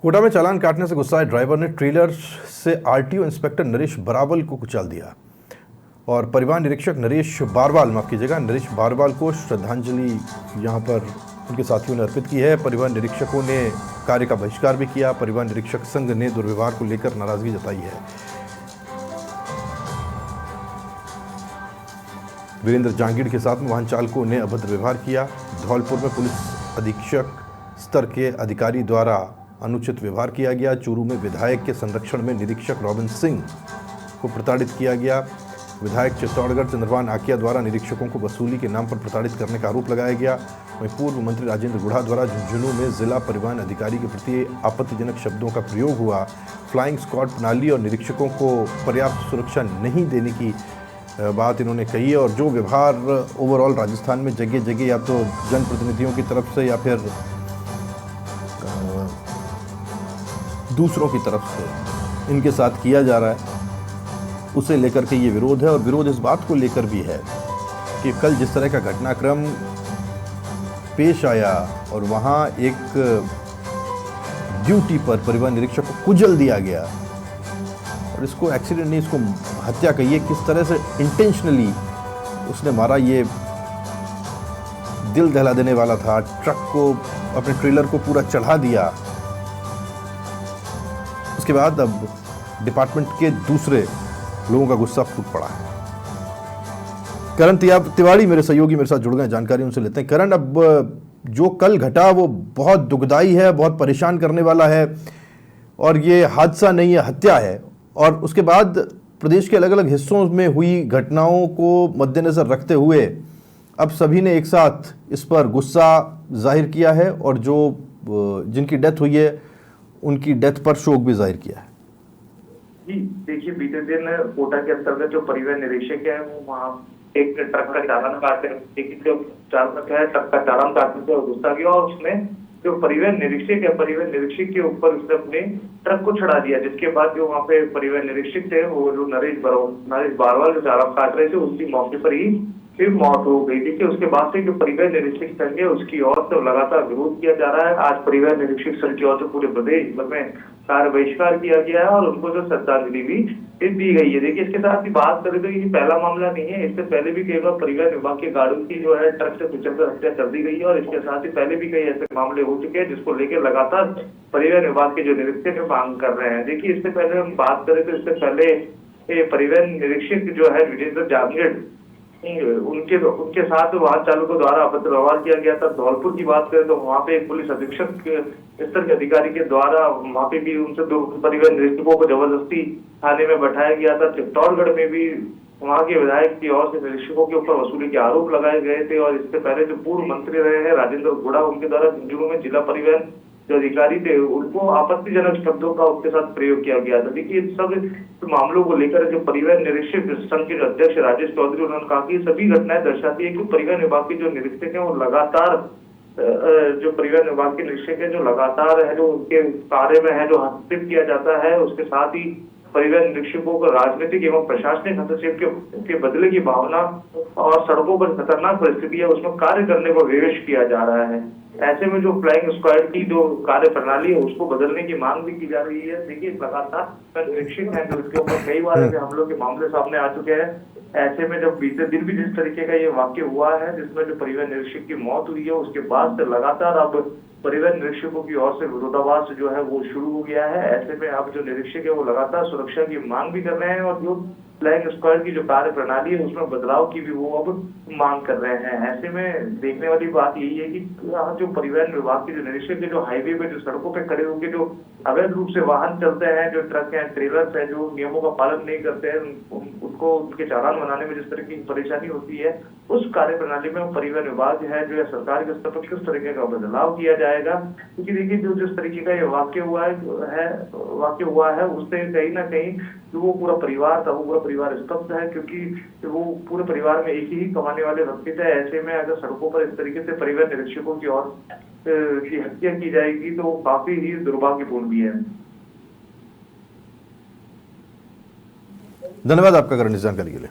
कोटा में चालान काटने से गुस्साए ड्राइवर ने ट्रेलर से आरटीओ इंस्पेक्टर नरेश बरावल को कुचल दिया और परिवहन निरीक्षक नरेश बारवाल को श्रद्धांजलि यहां पर उनके साथियों ने अर्पित की है। परिवहन निरीक्षकों ने कार्य का बहिष्कार भी किया। परिवहन निरीक्षक संघ ने दुर्व्यवहार को लेकर नाराजगी जताई है। वीरेंद्र जांगीड़ के साथ में वाहन चालकों ने अभद्र व्यवहार किया। धौलपुर में पुलिस अधीक्षक स्तर के अधिकारी द्वारा अनुचित व्यवहार किया गया। चूरू में विधायक के संरक्षण में निरीक्षक रॉबिन सिंह को प्रताड़ित किया गया। विधायक चित्तौड़गढ़ चंद्रभान आकिया द्वारा निरीक्षकों को वसूली के नाम पर प्रताड़ित करने का आरोप लगाया गया। वहीं पूर्व मंत्री राजेंद्र गुढ़ा द्वारा झुंझुनू में जिला परिवहन अधिकारी के प्रति आपत्तिजनक शब्दों का प्रयोग हुआ। फ्लाइंग स्क्वाड प्रणाली और निरीक्षकों को पर्याप्त सुरक्षा नहीं देने की बात इन्होंने कही है। और जो व्यवहार ओवरऑल राजस्थान में जगह जगह या तो जनप्रतिनिधियों की तरफ से या फिर दूसरों की तरफ से इनके साथ किया जा रहा है, उसे लेकर के ये विरोध है। और विरोध इस बात को लेकर भी है कि कल जिस तरह का घटनाक्रम पेश आया और वहाँ एक ड्यूटी पर परिवहन निरीक्षक को कुचल दिया गया, और इसको एक्सीडेंट नहीं, इसको हत्या कहिए, किस तरह से इंटेंशनली उसने मारा, ये दिल दहला देने वाला था। ट्रक को, अपने ट्रेलर को पूरा चढ़ा दिया। उसके बाद अब डिपार्टमेंट के दूसरे लोगों का गुस्सा फूट पड़ा है। करण तिवारी मेरे सहयोगी मेरे साथ जुड़ गए, जानकारी उनसे लेते हैं। करण, अब जो कल घटा वो बहुत दुखदाई है, बहुत परेशान करने वाला है, और ये हादसा नहीं है, हत्या है। और उसके बाद प्रदेश के अलग अलग हिस्सों में हुई घटनाओं को मद्देनजर रखते हुए अब सभी ने एक साथ इस पर गुस्सा जाहिर किया है और जो जिनकी डेथ हुई है उनकी डेथ पर शोक भी जाहिर किया है। जी देखिए, बीते दिन कोटा के अंतर्गत जो परिवहन निरीक्षक है वो वहाँ एक ट्रक का चालान काटते, लेकिन जो चालक है ट्रक का चालान काटने से गुस्सा गया और उसने जो परिवहन निरीक्षक के ऊपर उसने अपने ट्रक को चढ़ा दिया, जिसके बाद जो वहाँ पे परिवहन निरीक्षक थे वो जो नरेश बारवाल जो चालान काट रहे थे उसकी मौके पर ही फिर मौत हो गई थी। उसके बाद से जो परिवहन निरीक्षक संघ है उसकी ओर से लगातार विरोध किया जा रहा है। आज परिवहन निरीक्षक संघ की ओर से पूरे प्रदेश भर में कार्य बहिष्कार किया गया है और उनको जो श्रद्धांजलि भी दी गई है। देखिए, इसके साथ ही बात करें तो ये पहला मामला नहीं है, इससे पहले भी कई बार परिवहन विभाग के गाड़ियों की जो है ट्रक से कुचलकर हत्या कर दी गई है। और इसके साथ ही पहले भी कई ऐसे मामले हो चुके हैं जिसको लेकर लगातार परिवहन विभाग के जो निरीक्षक है मांग कर रहे हैं। देखिए, इससे पहले हम बात करें तो इससे पहले परिवहन निरीक्षक जो है वीरेंद्र जांगीड़ उनके साथ वाहन चालकों द्वारा अभद्र व्यवहार किया गया था। धौलपुर की बात करें तो वहाँ पे एक पुलिस अधीक्षक स्तर के अधिकारी के द्वारा वहाँ पे भी उनसे दो परिवहन निरीक्षकों को जबरदस्ती थाने में बैठाया गया था। चित्तौड़गढ़ में भी वहाँ के विधायक की ओर से निरीक्षकों के ऊपर वसूली के आरोप लगाए गए थे। और इससे पहले जो पूर्व मंत्री रहे हैं राजेंद्र गुढ़ा, उनके द्वारा झुंझुनू में जिला परिवहन जो अधिकारी थे उनको आपत्तिजनक शब्दों का उसके साथ प्रयोग किया गया था। देखिए, सब मामलों को लेकर जो परिवहन निरीक्षक संघ के अध्यक्ष राजेश चौधरी, उन्होंने कहा कि सभी घटनाएं दर्शाती है कि परिवहन विभाग के जो निरीक्षक है वो लगातार जो परिवहन विभाग के निरीक्षक है जो लगातार है जो उनके कार्य में है जो हस्तक्षेप किया जाता है, उसके साथ ही परिवहन निरीक्षकों को राजनीतिक एवं प्रशासनिक हस्तक्षेप के बदले की भावना और सड़कों पर खतरनाक परिस्थिति है उसमें कार्य करने को विवश किया जा रहा है। ऐसे में जो फ्लाइंग स्क्वाड की जो कार्य प्रणाली है उसको बदलने की मांग भी की जा रही है। देखिए, लगातार निरीक्षक है जो इसके ऊपर कई बार ऐसे हमलों के मामले सामने आ चुके हैं। ऐसे में जब बीते दिन भी जिस तरीके का ये वाक्य हुआ है जिसमें जो परिवहन निरीक्षक की मौत हुई है उसके बाद से लगातार अब परिवहन निरीक्षकों की ओर से विरोधाभास जो है वो शुरू हो गया है। ऐसे में अब जो निरीक्षक है वो लगातार सुरक्षा की मांग भी कर रहे हैं और जो फ्लाइंग स्क्वाड की जो कार्य प्रणाली है उसमें बदलाव की भी वो अब मांग कर रहे हैं। ऐसे में देखने वाली बात यही है कि जो परिवहन विभाग के जो निरीक्षक है जो हाईवे पे जो सड़कों पे खड़े होकर जो अवैध रूप से वाहन चलते हैं, जो ट्रक है ट्रेलर्स है जो नियमों का पालन नहीं करते हैं, उनको उनके चालान बनाने में जिस तरह की परेशानी होती है उस कार्य प्रणाली में परिवहन विभाग है जो सरकार के स्तर पर किस तरीके का बदलाव किया जाएगा। क्योंकि देखिए, जो जिस तरीके का ये वाक्य हुआ है उससे कहीं ना कहीं जो वो पूरा परिवार था वो पूरा परिवार स्तब्ध है, क्योंकि वो पूरे परिवार में एक ही कमाने वाले व्यक्ति थे। ऐसे में अगर सड़कों पर इस तरीके से परिवहन निरीक्षकों की ओर की हत्या की जाएगी तो काफी ही दुर्भाग्यपूर्ण भी है। धन्यवाद आपका करण इस जानकारी के लिए।